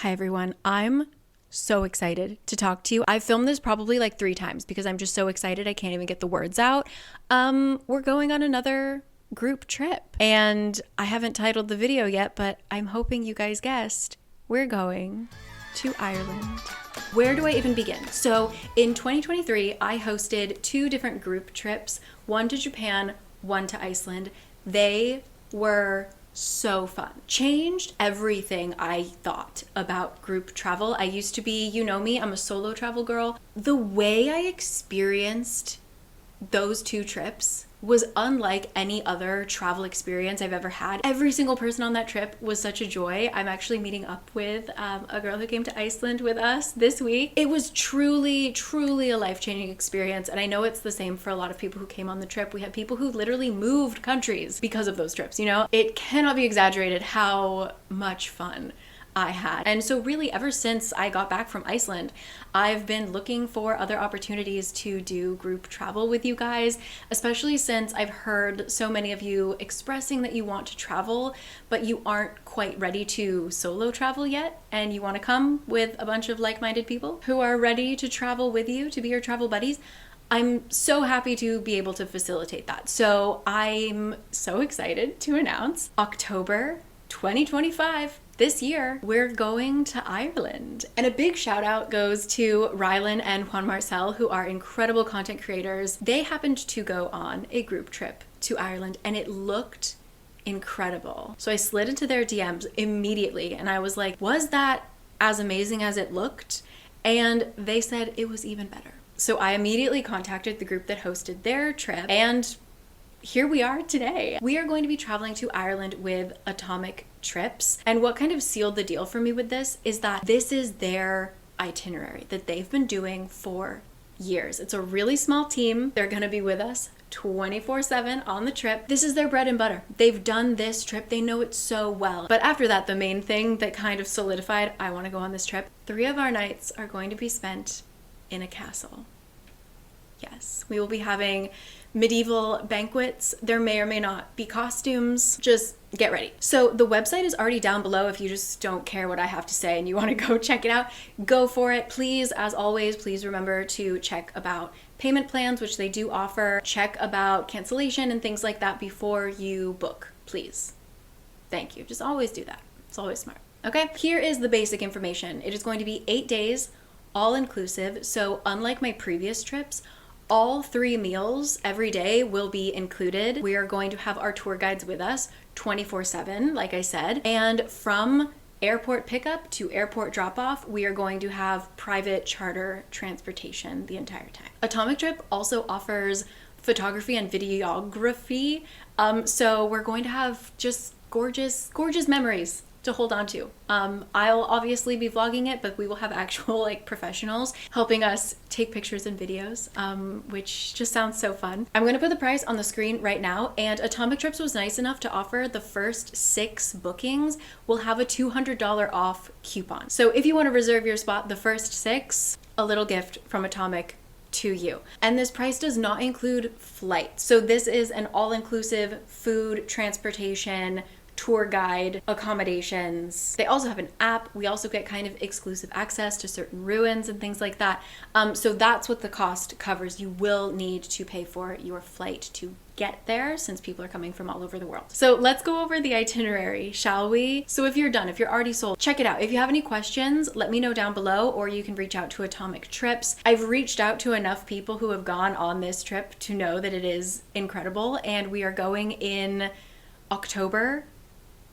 Hi everyone, I'm so excited to talk to you. I've filmed this probably like 3 times because I'm just so excited I can't even get the words out. We're going on another group trip and I haven't titled the video yet, but I'm hoping you guys guessed. We're going to Ireland. Where do I even begin? So in 2023, I hosted 2 different group trips, one to Japan, one to Iceland. They were so fun. Changed everything I thought about group travel. I used to be, you know me, I'm a solo travel girl. The way I experienced those 2 trips was unlike any other travel experience I've ever had. Every single person on that trip was such a joy. I'm actually meeting up with a girl who came to Iceland with us this week. It was truly, truly a life-changing experience, and I know it's the same for a lot of people who came on the trip. We had people who literally moved countries because of those trips, you know? It cannot be exaggerated how much fun I had. And so really ever since I got back from Iceland, I've been looking for other opportunities to do group travel with you guys, especially since I've heard so many of you expressing that you want to travel, but you aren't quite ready to solo travel yet, and you want to come with a bunch of like-minded people who are ready to travel with you, to be your travel buddies. I'm so happy to be able to facilitate that. So I'm so excited to announce October 2025. This year, we're going to Ireland. And a big shout out goes to Rylan and Juan Marcel, who are incredible content creators. They happened to go on a group trip to Ireland and it looked incredible. So I slid into their DMs immediately and I was like, was that as amazing as it looked? And they said it was even better. So I immediately contacted the group that hosted their trip and here we are today. We are going to be traveling to Ireland with Atomic Trips. And what kind of sealed the deal for me with this is that this is their itinerary that they've been doing for years. It's a really small team. They're gonna be with us 24/7 on the trip. This is their bread and butter. They've done this trip. They know it so well. But after that, the main thing that kind of solidified, I wanna go on this trip. 3 of our nights are going to be spent in a castle. Yes, we will be having medieval banquets. There may or may not be costumes. Just get ready. So the website is already down below if you just don't care what I have to say and you want to go check it out. Go for it. Please, as always, please remember to check about payment plans, which they do offer. Check about cancellation and things like that before you book, please. Thank you. Just always do that. It's always smart. Okay, here is the basic information. It is going to be 8 days, all inclusive. So unlike my previous trips, all 3 meals every day will be included. We are going to have our tour guides with us 24/7, like I said. And from airport pickup to airport drop off, we are going to have private charter transportation the entire time. Atomic Trip also offers photography and videography. So we're going to have just gorgeous, gorgeous memories to hold on to. I'll obviously be vlogging it, but we will have actual like professionals helping us take pictures and videos, which just sounds so fun. I'm gonna put the price on the screen right now, and Atomic Trips was nice enough to offer the first 6 bookings will have a $200 off coupon. So if you wanna reserve your spot, the first 6, a little gift from Atomic to you. And this price does not include flights. So this is an all-inclusive food, transportation, tour guide, accommodations. They also have an app. We also get kind of exclusive access to certain ruins and things like that. So that's what the cost covers. You will need to pay for your flight to get there since people are coming from all over the world. So let's go over the itinerary, shall we? So if you're done, if you're already sold, check it out. If you have any questions, let me know down below, or you can reach out to Atomic Trips. I've reached out to enough people who have gone on this trip to know that it is incredible, and we are going in October,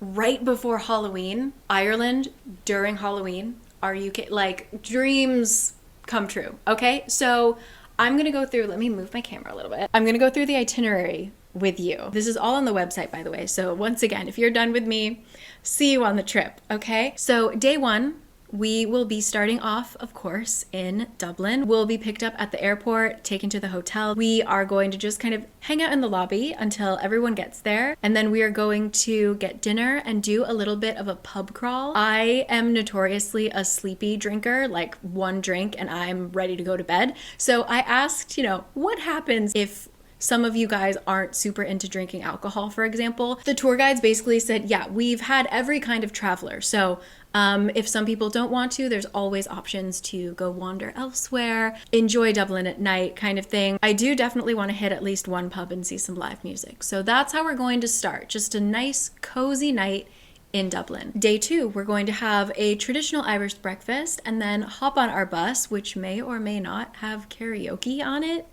right before Halloween. Ireland during Halloween. Are you like dreams come true? Okay, so I'm gonna go through, let me move my camera a little bit. I'm gonna go through the itinerary with you. This is all on the website, by the way. So once again, if you're done with me, see you on the trip, okay? So day 1, we will be starting off, of course, in Dublin. We'll be picked up at the airport, taken to the hotel. We are going to just kind of hang out in the lobby until everyone gets there. And then we are going to get dinner and do a little bit of a pub crawl. I am notoriously a sleepy drinker, like 1 drink and I'm ready to go to bed. So I asked, you know, what happens if some of you guys aren't super into drinking alcohol, for example? The tour guides basically said, yeah, we've had every kind of traveler. So If some people don't want to, there's always options to go wander elsewhere, enjoy Dublin at night kind of thing. I do definitely want to hit at least one pub and see some live music. So that's how we're going to start. Just a nice, cozy night in Dublin. Day 2, we're going to have a traditional Irish breakfast and then hop on our bus, which may or may not have karaoke on it.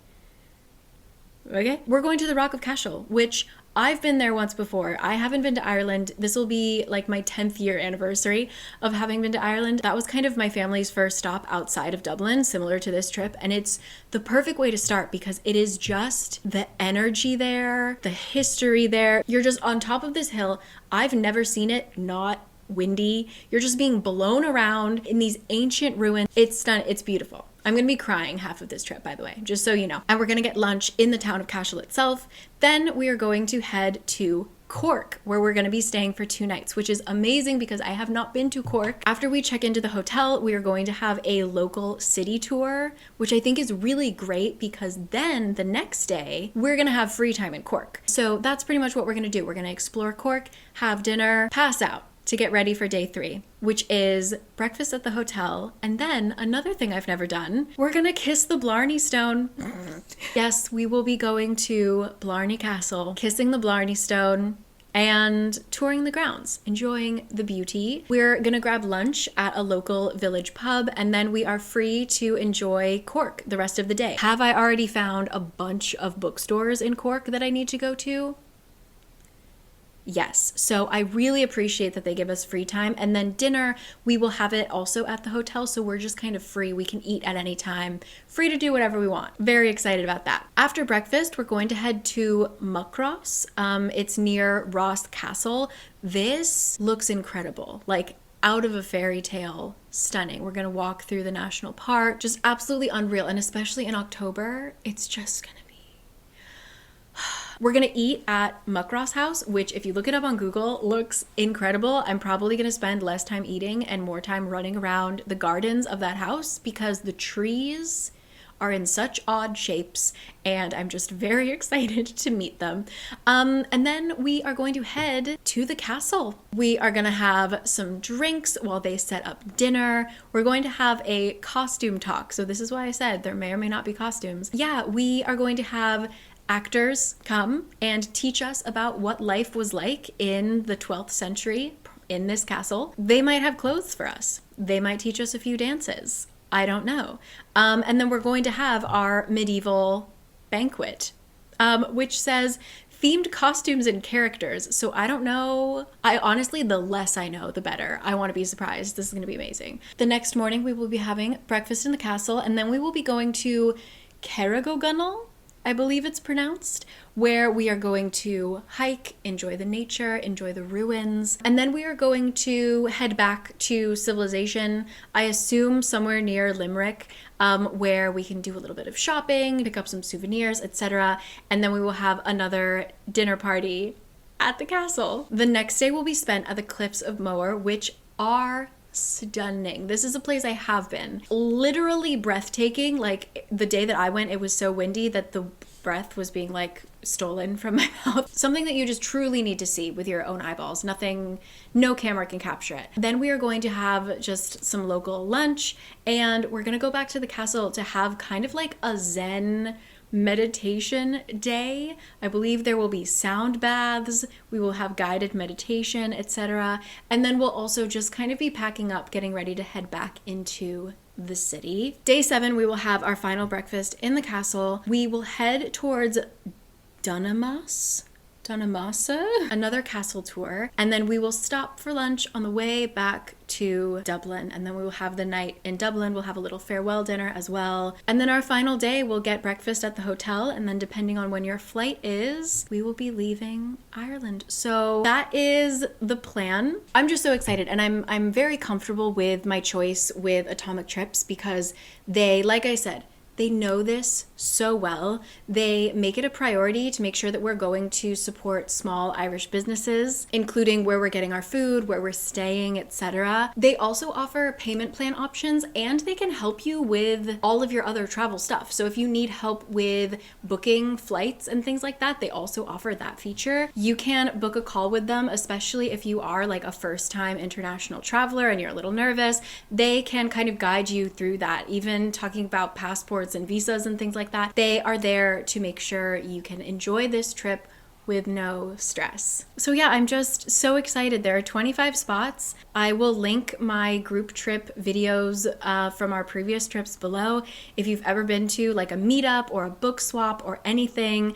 Okay. We're going to the Rock of Cashel, which I've been there once before. I haven't been to Ireland. This will be like my 10th year anniversary of having been to Ireland. That was kind of my family's first stop outside of Dublin, similar to this trip. And it's the perfect way to start because it is just the energy there, the history there. You're just on top of this hill. I've never seen it not windy. You're just being blown around in these ancient ruins. It's stunning. It's beautiful. I'm going to be crying half of this trip, by the way, just so you know. And we're going to get lunch in the town of Cashel itself. Then we are going to head to Cork, where we're going to be staying for 2 nights, which is amazing because I have not been to Cork. After we check into the hotel, we are going to have a local city tour, which I think is really great because then the next day we're going to have free time in Cork. So that's pretty much what we're going to do. We're going to explore Cork, have dinner, pass out to get ready for day 3, which is breakfast at the hotel. And then another thing I've never done, we're gonna kiss the Blarney Stone. Yes, we will be going to Blarney Castle, kissing the Blarney Stone and touring the grounds, enjoying the beauty. We're gonna grab lunch at a local village pub and then we are free to enjoy Cork the rest of the day. Have I already found a bunch of bookstores in Cork that I need to go to? Yes. So I really appreciate that they give us free time. And then dinner, we will have it also at the hotel. So we're just kind of free. We can eat at any time, free to do whatever we want. Very excited about that. After breakfast, we're going to head to Muckross. It's near Ross Castle. This looks incredible. Like out of a fairy tale, stunning. We're going to walk through the national park, just absolutely unreal. And especially in October, it's just going to We're gonna eat at Muckross House, which if you look it up on Google, looks incredible. I'm probably gonna spend less time eating and more time running around the gardens of that house because the trees are in such odd shapes and I'm just very excited to meet them. And then we are going to head to the castle. We are gonna have some drinks while they set up dinner. We're going to have a costume talk. So this is why I said there may or may not be costumes. Yeah, we are going to have actors come and teach us about what life was like in the 12th century in this castle. They might have clothes for us. They might teach us a few dances. I don't know. And then we're going to have our medieval banquet, which says themed costumes and characters. So I don't know. I honestly, the less I know, the better. I want to be surprised. This is going to be amazing. The next morning we will be having breakfast in the castle and then we will be going to Carrigogunnel, I believe it's pronounced, where we are going to hike, enjoy the nature, enjoy the ruins, and then we are going to head back to civilization, I assume somewhere near Limerick, where we can do a little bit of shopping, pick up some souvenirs, etc. And then we will have another dinner party at the castle. The next day will be spent at the Cliffs of Moher, which are stunning. This is a place I have been. Literally breathtaking. Like the day that I went, it was so windy that the breath was being like stolen from my mouth. Something that you just truly need to see with your own eyeballs. Nothing, no camera can capture it. Then we are going to have just some local lunch and we're going to go back to the castle to have kind of like a Zen meditation day. I believe there will be sound baths, we will have guided meditation, etc. And then we'll also just kind of be packing up, getting ready to head back into the city. Day 7, we will have our final breakfast in the castle. We will head towards Dunamasa, another castle tour, and then we will stop for lunch on the way back to Dublin, and then we will have the night in Dublin. We'll have a little farewell dinner as well, and then our final day we'll get breakfast at the hotel, and then depending on when your flight is, we will be leaving Ireland. So that is the plan. I'm just so excited, and I'm very comfortable with my choice with Atomic Trips because they, like I said, They know this so well. They make it a priority to make sure that we're going to support small Irish businesses, including where we're getting our food, where we're staying, etc. They also offer payment plan options, and they can help you with all of your other travel stuff. So if you need help with booking flights and things like that, they also offer that feature. You can book a call with them, especially if you are like a first-time international traveler and you're a little nervous. They can kind of guide you through that, even talking about passports and visas and things like that. They are there to make sure you can enjoy this trip with no stress. So yeah, I'm just so excited. There are 25 spots. I will link my group trip videos from our previous trips below. If you've ever been to like a meetup or a book swap or anything,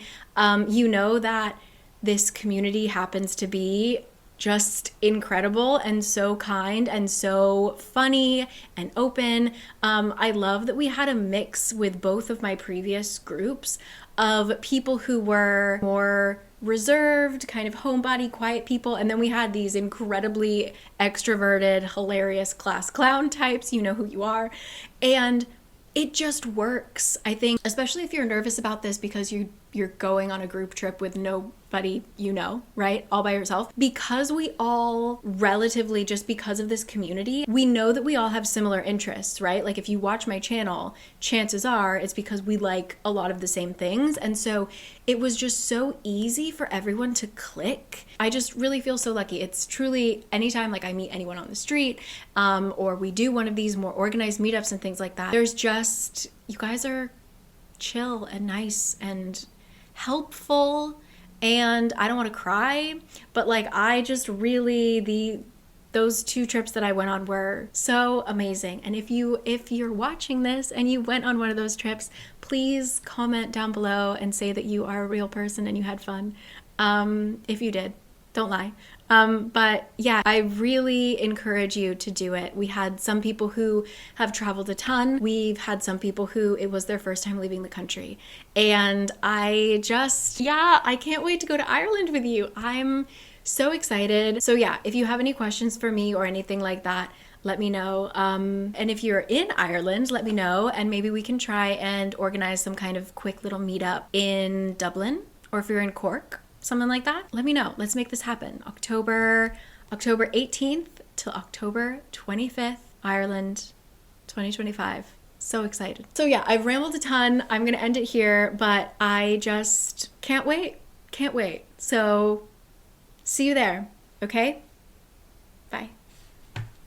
you know that this community happens to be just incredible and so kind and so funny and open. I love that we had a mix with both of my previous groups of people who were more reserved, kind of homebody, quiet people. And then we had these incredibly extroverted, hilarious class clown types. You know who you are. And it just works. I think, especially if you're nervous about this because you're going on a group trip with nobody you know, right? All by yourself. Because we all relatively, just because of this community, we know that we all have similar interests, right? Like if you watch my channel, chances are it's because we like a lot of the same things. And so it was just so easy for everyone to click. I just really feel so lucky. It's truly anytime like I meet anyone on the street, or we do one of these more organized meetups and things like that, there's just, you guys are chill and nice and helpful, and I don't want to cry, but like I just really, those 2 trips that I went on were so amazing. And if you're watching this and you went on one of those trips, please comment down below and say that you are a real person and you had fun. If you did, don't lie. But yeah, I really encourage you to do it. We had some people who have traveled a ton. We've had some people who it was their first time leaving the country. And I can't wait to go to Ireland with you. I'm so excited. So yeah, if you have any questions for me or anything like that, let me know. And if you're in Ireland, let me know. And maybe we can try and organize some kind of quick little meetup in Dublin, or if you're in Cork, something like that, let me know. Let's make this happen. October 18th till October 25th, Ireland, 2025. So excited. So yeah, I've rambled a ton. I'm gonna end it here, but I just can't wait. Can't wait. So see you there, okay? Bye.